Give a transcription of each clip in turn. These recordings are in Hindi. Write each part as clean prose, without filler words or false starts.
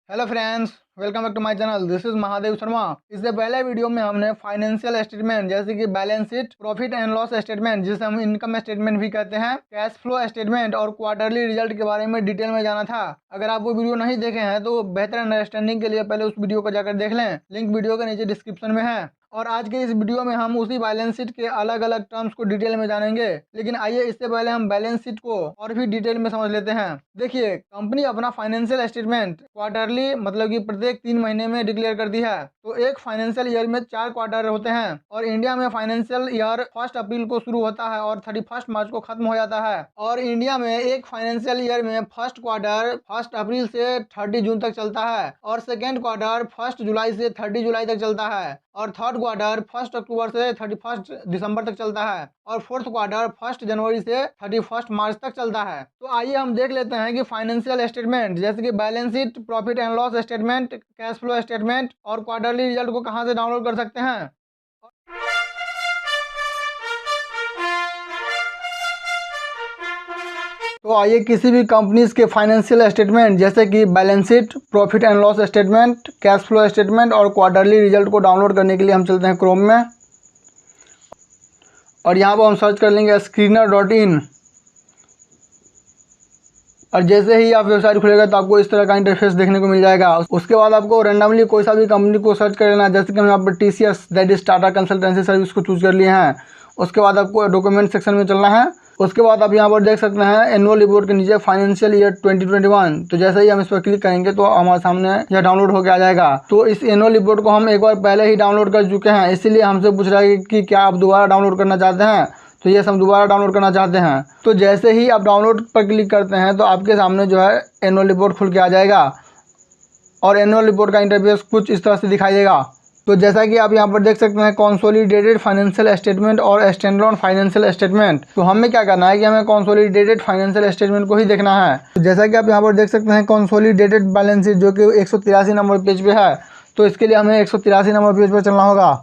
Hello friends, welcome back to my channel. This is Mahadev Sharma. इससे पहले वीडियो में हमने फाइनेंशियल स्टेटमेंट जैसे कि balance sheet, profit and loss statement जिसे हम इनकम स्टेटमेंट भी कहते हैं, कैश फ्लो स्टेटमेंट और क्वार्टरली रिजल्ट के बारे में डिटेल में जाना था। अगर आप वो वीडियो नहीं देखे हैं तो बेहतर अंडरस्टैंडिंग के लिए पहले उस वीडियो को जाकर देख लें। लिंक वीडियो के नीचे डिस्क्रिप्शन में है। और आज के इस वीडियो में हम उसी बैलेंस शीट के अलग अलग टर्म्स को डिटेल में जानेंगे। लेकिन आइए इससे पहले हम बैलेंस शीट को और भी डिटेल में समझ लेते हैं। देखिए, कंपनी अपना फाइनेंशियल स्टेटमेंट क्वार्टरली मतलब कि प्रत्येक 3 महीने में डिक्लेयर करती है। तो एक फाइनेंशियल ईयर में 4 क्वार्टर होते हैं और इंडिया में फाइनेंशियल ईयर 1 अप्रैल को शुरू होता है और 31 मार्च को खत्म हो जाता है। और इंडिया में एक फाइनेंशियल ईयर में फर्स्ट क्वार्टर 1 अप्रैल से 30 जून तक चलता है और सेकेंड क्वार्टर 1 जुलाई से 30 जुलाई तक चलता है और थर्ड क्वार्टर 1 अक्टूबर से 31 दिसंबर तक चलता है और फोर्थ क्वार्टर 1 जनवरी से 31 मार्च तक चलता है। तो आइए हम देख लेते हैं कि फाइनेंशियल स्टेटमेंट जैसे कि balance sheet, profit and loss statement, cash flow statement और क्वार्टरली रिजल्ट को कहां से डाउनलोड कर सकते हैं। तो आइए किसी भी कंपनीज के फाइनेंशियल स्टेटमेंट जैसे कि balance sheet, profit and loss statement, cash flow statement और क्वार्टरली रिजल्ट को डाउनलोड करने के लिए हम चलते हैं क्रोम में और यहाँ पर हम सर्च कर लेंगे screener.in। और जैसे ही आप वेबसाइट खुलेगा तो आपको इस तरह का इंटरफेस देखने को मिल जाएगा। उसके बाद आपको रैंडमली कोई सा भी कंपनी को सर्च कर लेना है। जैसे कि हम यहाँ पर TCS that is Tata consultancy service को चूज कर लिए हैं। उसके बाद आपको डॉक्यूमेंट सेक्शन में चलना है। उसके बाद आप यहाँ पर देख सकते हैं एनुअल रिपोर्ट के नीचे फाइनेंशियल ईयर 2021। तो जैसे ही हम इस पर क्लिक करेंगे तो हमारे सामने यह डाउनलोड होकर आ जाएगा। तो इस एनुअल रिपोर्ट को हम एक बार पहले ही डाउनलोड कर चुके हैं, इसीलिए हमसे पूछ रहा है कि क्या आप दोबारा डाउनलोड करना चाहते हैं। तो ये हम दोबारा डाउनलोड करना चाहते हैं। तो जैसे ही आप डाउनलोड पर क्लिक करते हैं तो आपके सामने जो है एनुअल रिपोर्ट खुल के आ जाएगा और एनुअल रिपोर्ट का इंटरफेस कुछ इस तरह से दिखाई देगा। तो जैसा कि आप यहाँ पर देख सकते हैं कंसोलिडेटेड फाइनेंशियल स्टेटमेंट और स्टैंडअलोन फाइनेंशियल स्टेटमेंट। तो हमें क्या करना है कि हमें कंसोलिडेटेड फाइनेंशियल स्टेटमेंट को ही देखना है। तो जैसा कि आप यहाँ पर देख सकते हैं कंसोलिडेटेड बैलेंस शीट जो कि 183 नंबर पेज पे है। तो इसके लिए हमें 183 नंबर पेज पर चलना होगा।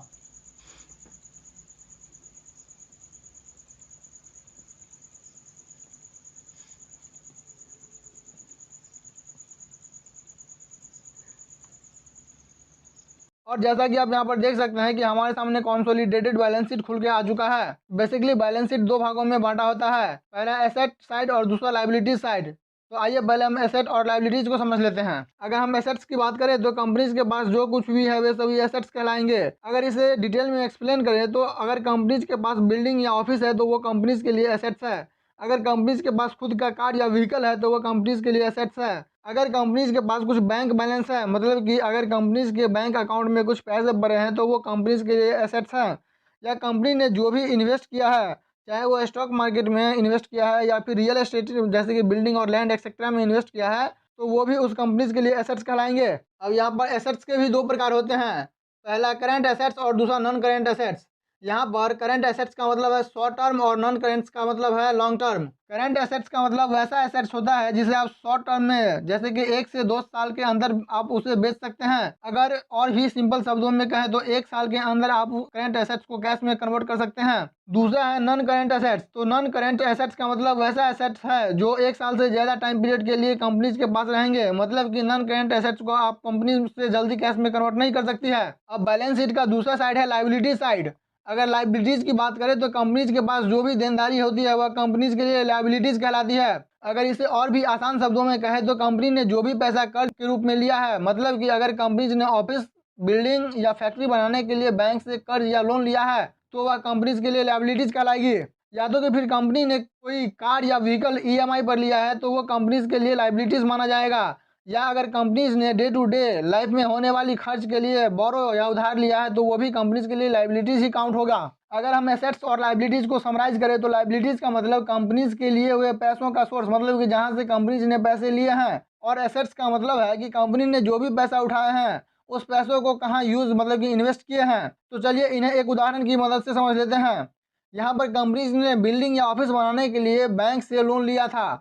और जैसा कि आप यहाँ पर देख सकते हैं कि हमारे सामने कंसोलिडेटेड बैलेंस शीट खुल के आ चुका है। बेसिकली बैलेंस शीट दो भागों में बांटा होता है, पहला एसेट साइड और दूसरा लायबिलिटी साइड। तो आइए पहले हम एसेट और लायबिलिटीज को समझ लेते हैं। अगर हम एसेट्स की बात करें तो कंपनीज के पास जो कुछ भी है वे सभी एसेट्स कहलाएंगे। अगर इसे डिटेल में एक्सप्लेन करें तो अगर कंपनीज के पास बिल्डिंग या ऑफिस है तो वो कंपनीज के लिए एसेट्स है। अगर कंपनीज के पास खुद का कार या व्हीकल है तो वो कंपनीज के लिए एसेट्स है। अगर कंपनीज के पास कुछ बैंक बैलेंस है, मतलब कि अगर कंपनीज के बैंक अकाउंट में कुछ पैसे भरे हैं तो वो कंपनीज के लिए एसेट्स हैं। या कंपनी ने जो भी इन्वेस्ट किया है, चाहे वो स्टॉक मार्केट में इन्वेस्ट किया है या फिर रियल एस्टेट जैसे कि बिल्डिंग और लैंड एक्सेट्रा में इन्वेस्ट किया है, तो वो भी उस कंपनीज के लिए एसेट्स कहलाएंगे। अब यहाँ पर एसेट्स के भी दो प्रकार होते हैं, पहला करेंट एसेट्स और दूसरा नॉन करेंट एसेट्स। यहाँ पर करंट एसेट्स का मतलब है शॉर्ट टर्म और नॉन करेंट्स का मतलब है लॉन्ग टर्म। करंट एसेट्स का मतलब वैसा एसेट्स होता है जिसे आप शॉर्ट टर्म में जैसे कि 1 से 2 साल के अंदर आप उसे बेच सकते हैं। अगर और भी सिंपल शब्दों में कहें तो 1 साल के अंदर आप करंट एसेट्स को कैश में कन्वर्ट कर सकते हैं। दूसरा है नॉन करेंट एसेट्स। तो नॉन करेंट एसेट्स का मतलब वैसा एसेट्स है जो 1 साल से ज्यादा टाइम पीरियड के लिए कंपनीज के पास रहेंगे। मतलब कि नॉन करेंट एसेट्स को आप कंपनी से जल्दी कैश में कन्वर्ट नहीं कर सकती है। अब बैलेंस शीट का दूसरा साइड है लायबिलिटी साइड। अगर लाइबिलिटीज की बात करें तो कंपनीज के पास जो भी देनदारी होती है वह कंपनीज के लिए लाइबिलिटीज कहलाती है। अगर इसे और भी आसान शब्दों में कहें तो कंपनी ने जो भी पैसा कर्ज के रूप में लिया है, मतलब कि अगर कंपनीज ने ऑफिस, बिल्डिंग या फैक्ट्री बनाने के लिए बैंक से कर्ज या लोन लिया है तो वह कंपनीज के लिए लाइबिलिटीज कहलाएगी। या तो कि फिर कंपनी ने कोई कार या व्हीकल EMI पर लिया है तो वो कंपनीज के लिए लाइबिलिटीज माना जाएगा। या अगर कंपनीज ने डे टू डे लाइफ में होने वाली खर्च के लिए बोरो या उधार लिया है तो वो भी कंपनीज के लिए लाइबिलिटीज ही काउंट होगा। अगर हम एसेट्स और लाइबिलिटीज को समराइज करें तो लाइबिलिटीज का मतलब कंपनीज के लिए हुए पैसों का सोर्स, मतलब कि जहां से कंपनीज ने पैसे लिए हैं। और एसेट्स का मतलब है कि कंपनी ने जो भी पैसा उठाए हैं उस पैसों को कहाँ यूज मतलब कि इन्वेस्ट किए हैं। तो चलिए इन्हें एक उदाहरण की मदद से समझ लेते हैं। यहाँ पर कंपनीज ने बिल्डिंग या ऑफिस बनाने के लिए बैंक से लोन लिया था,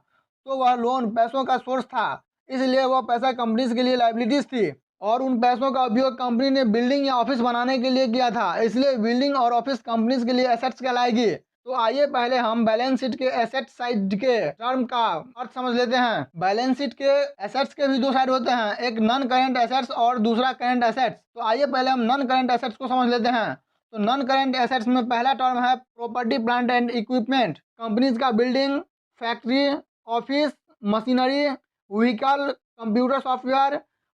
तो वह लोन पैसों का सोर्स था, इसलिए वह पैसा कंपनीज के लिए लाइबिलिटीज थी। और उन पैसों का उपयोग कंपनी ने बिल्डिंग या ऑफिस बनाने के लिए किया था, इसलिए बिल्डिंग और ऑफिस कंपनीज के लिए एसेट्स कहलाएगी। तो आइए पहले हम बैलेंस शीट के एसेट साइड के टर्म का अर्थ समझ लेते हैं। बैलेंस शीट के एसेट्स के भी दो साइड होते हैं, एक नॉन करेंट एसेट्स और दूसरा करेंट एसेट्स। तो आइए पहले हम नॉन करेंट एसेट्स को समझ लेते हैं। तो नॉन करेंट एसेट्स में पहला टर्म है property plant and equipment. Companies का building, factory, office, machinery, vehicle, computer software,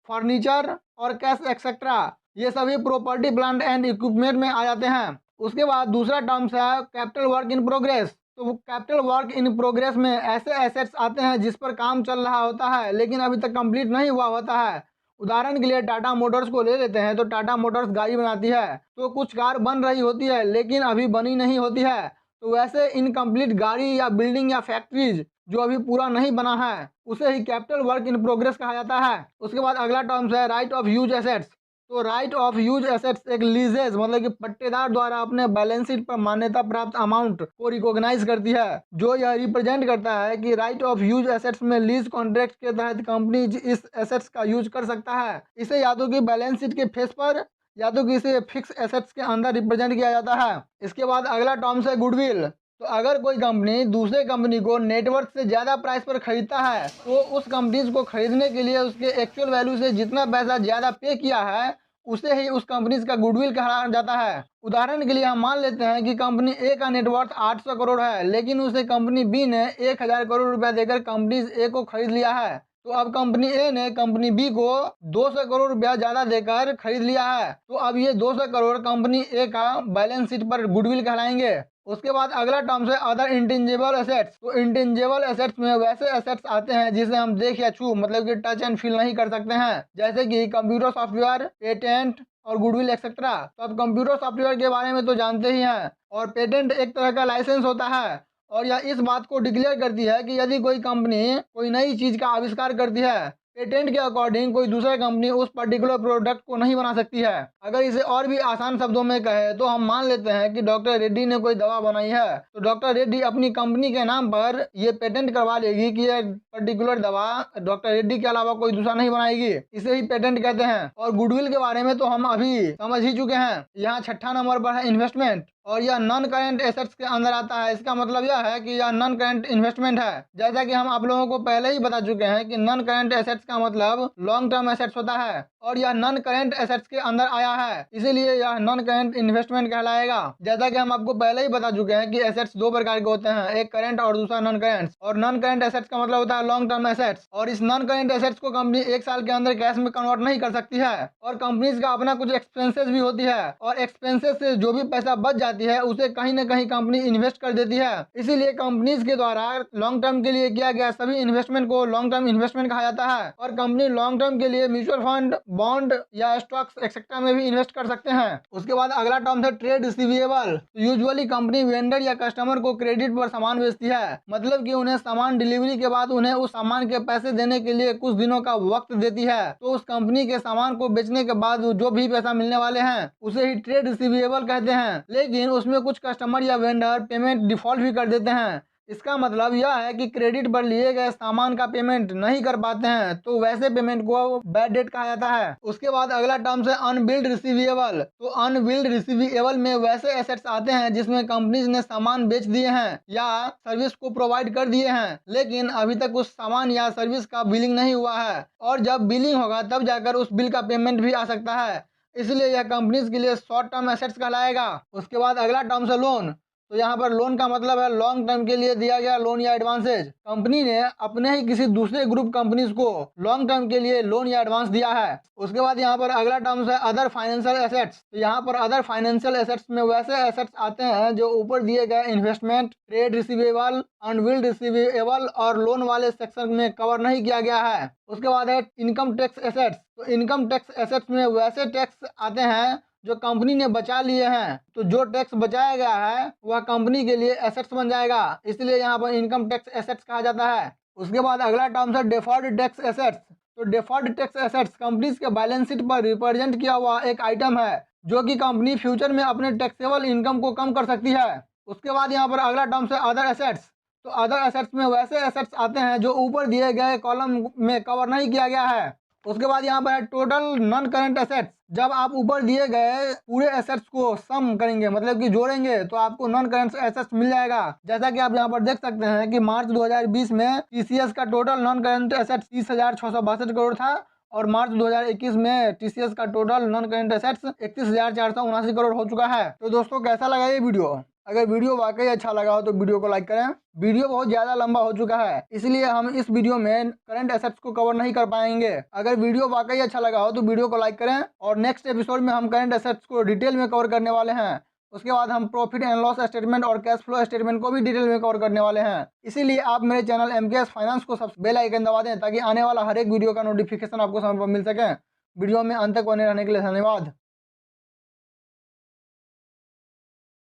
furniture और कैश एक्सेट्रा, ये सभी प्रॉपर्टी प्लांट एंड इक्विपमेंट में आ जाते हैं। उसके बाद दूसरा टर्म्स है कैपिटल वर्क इन प्रोग्रेस। तो कैपिटल वर्क इन प्रोग्रेस में ऐसे एसेट्स आते हैं जिस पर काम चल रहा होता है लेकिन अभी तक कंप्लीट नहीं हुआ होता है। उदाहरण के लिए टाटा मोटर्स को ले लेते हैं। तो टाटा मोटर्स गाड़ी बनाती है, तो कुछ कार बन रही होती है लेकिन अभी बनी नहीं होती है। तो वैसे इनकम्प्लीट गाड़ी या बिल्डिंग या फैक्ट्रीज जो अभी पूरा नहीं बना है उसे ही कैपिटल वर्क इन प्रोग्रेस कहा जाता है। उसके बाद अगला टर्म्स है राइट ऑफ यूज एसेट्स। तो राइट ऑफ यूज एसेट्स एक लीजेज मतलब कि पट्टेदार द्वारा अपने बैलेंस शीट पर मान्यता प्राप्त अमाउंट को रिकॉग्नाइज करती है, जो यह रिप्रेजेंट करता है कि राइट ऑफ यूज एसेट्स में लीज कॉन्ट्रैक्ट के तहत कंपनी इस एसेट्स का यूज कर सकता है। इसे या तो कि बैलेंस शीट के फेस पर या तो किसी फिक्स एसेट्स के अंदर रिप्रेजेंट किया जाता है। इसके बाद अगला टर्म्स है गुडविल। तो अगर कोई कंपनी दूसरे कंपनी को नेटवर्थ से ज़्यादा प्राइस पर खरीदता है तो उस कंपनीज को खरीदने के लिए उसके एक्चुअल वैल्यू से जितना पैसा ज़्यादा पे किया है उसे ही उस कंपनीज का गुडविल कहा जाता है। उदाहरण के लिए हम मान लेते हैं कि कंपनी ए का नेटवर्थ 800 करोड़ है लेकिन उसे कंपनी बी ने 1000 करोड़ रुपया देकर कंपनीज ए को खरीद लिया है। तो अब कंपनी ए ने कंपनी बी को 200 करोड़ रुपया ज़्यादा देकर खरीद लिया है। तो अब ये 200 करोड़ कंपनी ए का बैलेंस शीट पर गुडविल कहलाएंगे। उसके बाद अगला टर्म है अदर इंटेंजिबल एसेट्स। तो इंटेंजिबल एसेट्स में वैसे एसेट्स आते हैं जिसे हम देख या छू मतलब कि टच एंड फील नहीं कर सकते हैं, जैसे कि कंप्यूटर सॉफ्टवेयर, पेटेंट और गुडविल एक्सेट्रा। तो अब कंप्यूटर सॉफ्टवेयर के बारे में तो जानते ही हैं, और पेटेंट एक तरह का लाइसेंस होता है और यह इस बात को डिक्लेयर करती है कि यदि कोई कंपनी कोई नई चीज़ का आविष्कार करती है, पेटेंट के अकॉर्डिंग कोई दूसरा कंपनी उस पर्टिकुलर प्रोडक्ट को नहीं बना सकती है। अगर इसे और भी आसान शब्दों में कहे तो हम मान लेते हैं कि डॉक्टर रेड्डी ने कोई दवा बनाई है, तो डॉक्टर रेड्डी अपनी कंपनी के नाम पर ये पेटेंट करवा लेगी कि यह पर्टिकुलर दवा डॉक्टर रेड्डी के अलावा कोई दूसरा नहीं बनाएगी। इसे ही पेटेंट कहते हैं। और गुडविल के बारे में तो हम अभी समझ ही चुके हैं। यहाँ छठा नंबर पर है इन्वेस्टमेंट, और यह नॉन करेंट एसेट्स के अंदर आता है। इसका मतलब यह है कि यह नॉन करेंट इन्वेस्टमेंट है। जैसा कि हम आप लोगों को पहले ही बता चुके हैं कि नॉन करेंट एसेट्स का मतलब लॉन्ग टर्म एसेट्स होता है और यह नॉन करेंट एसेट्स के अंदर आया है, इसीलिए यह नॉन करेंट इन्वेस्टमेंट कहलाएगा। जैसा कि हम आपको पहले ही बता चुके हैं कि एसेट्स दो प्रकार के होते हैं, एक करेंट और दूसरा नॉन करेंट। और नॉन करेंट एसेट्स का मतलब होता है लॉन्ग टर्म एसेट्स, और इस नॉन करेंट एसेट्स को कंपनी एक साल के अंदर कैश में कन्वर्ट नहीं कर सकती है। और कंपनीज का अपना कुछ एक्सपेंसेस भी होती है, और एक्सपेंसेस से जो भी पैसा बच जाती है उसे कहीं न कहीं कंपनी इन्वेस्ट कर देती है। इसीलिए कंपनीज के द्वारा लॉन्ग टर्म के लिए किया गया सभी इन्वेस्टमेंट को लॉन्ग टर्म इन्वेस्टमेंट कहा जाता है। और कंपनी लॉन्ग टर्म के लिए म्यूचुअल फंड, बॉन्ड या स्टॉक्स एक्सेट्रा में भी इन्वेस्ट कर सकते हैं। उसके बाद अगला टर्म है trade receivable. Usually company vendor या कस्टमर को क्रेडिट पर सामान बेचती है, मतलब कि उन्हें सामान डिलीवरी के बाद उन्हें उस सामान के पैसे देने के लिए कुछ दिनों का वक्त देती है। तो उस कंपनी के सामान को बेचने के बाद जो भी पैसा मिलने वाले हैं उसे ही ट्रेड रिसीवेबल कहते हैं। लेकिन उसमें कुछ कस्टमर या वेंडर पेमेंट डिफॉल्ट भी कर देते हैं। इसका मतलब यह है कि क्रेडिट पर लिए गए सामान का पेमेंट नहीं कर पाते हैं, तो वैसे पेमेंट को बैड डेट कहा जाता है। उसके बाद अगला टर्म है अनबिल्ड रिसीवेबल। तो अनबिल्ड रिसीवेबल में वैसे एसेट्स आते हैं जिसमें कंपनीज ने सामान बेच दिए हैं या सर्विस को प्रोवाइड कर दिए हैं, लेकिन अभी तक उस सामान या सर्विस का बिलिंग नहीं हुआ है, और जब बिलिंग होगा तब जाकर उस बिल का पेमेंट भी आ सकता है। इसलिए यह कंपनीज के लिए शॉर्ट टर्म एसेट्स कहलाएगा। उसके बाद अगला टर्म है लोन। तो यहाँ पर लोन का मतलब है लॉन्ग टर्म के लिए दिया गया लोन या एडवांसेज। कंपनी ने अपने ही किसी दूसरे ग्रुप कंपनीज को लॉन्ग टर्म के लिए लोन या एडवांस दिया है। उसके बाद यहाँ पर अगला टर्म है अदर फाइनेंशियल एसेट्स। तो यहाँ पर अदर फाइनेंशियल एसेट्स में वैसे एसेट्स आते हैं जो ऊपर दिए गए investment, trade receivable, unbilled receivable और लोन वाले सेक्शन में कवर नहीं किया गया है। उसके बाद है इनकम टैक्स एसेट्स। तो इनकम टैक्स एसेट्स में वैसे टैक्स आते हैं जो कंपनी ने बचा लिए हैं, तो जो टैक्स बचाया गया है वह कंपनी के लिए एसेट्स बन जाएगा, इसलिए यहाँ पर इनकम टैक्स एसेट्स कहा जाता है। उसके बाद अगला टर्म है डेफर्ड टैक्स एसेट्स। तो डेफर्ड टैक्स एसेट्स कंपनीज के बैलेंस शीट पर रिप्रेजेंट किया हुआ एक आइटम है जो कि कंपनी फ्यूचर में अपने टैक्सेबल इनकम को कम कर सकती है। उसके बाद यहाँ पर अगला टर्म है अदर एसेट्स। तो अदर एसेट्स में वैसे एसेट्स आते हैं जो ऊपर दिए गए कॉलम में कवर नहीं किया गया है। उसके बाद यहाँ पर है टोटल नॉन करंट एसेट्स। जब आप ऊपर दिए गए पूरे एसेट्स को सम करेंगे, मतलब कि जोड़ेंगे, तो आपको नॉन करंट एसेट्स मिल जाएगा। जैसा कि आप यहाँ पर देख सकते हैं कि मार्च 2020 में टीसीएस का total non current assets 30,662 crore था और मार्च 2021 में टीसीएस का total non current assets 31,479 crore हो चुका है। तो दोस्तों कैसा लगा ये वीडियो? अगर वीडियो वाकई अच्छा लगा हो तो वीडियो को लाइक करें। वीडियो बहुत ज़्यादा लंबा हो चुका है, इसलिए हम इस वीडियो में करंट एसेट्स को कवर नहीं कर पाएंगे। अगर वीडियो वाकई अच्छा लगा हो तो वीडियो को लाइक करें और नेक्स्ट एपिसोड में हम करंट एसेट्स को डिटेल में कवर करने वाले हैं। उसके बाद हम प्रॉफिट एंड लॉस स्टेटमेंट और कैश फ्लो स्टेटमेंट को भी डिटेल में कवर करने वाले हैं। इसीलिए आप मेरे चैनल एमकेएस फाइनेंस को सबसे बेल आइकन दबा दें ताकि आने वाला हर एक वीडियो का नोटिफिकेशन आपको समय पर मिल सके। वीडियो में अंत तक बने रहने के लिए धन्यवाद।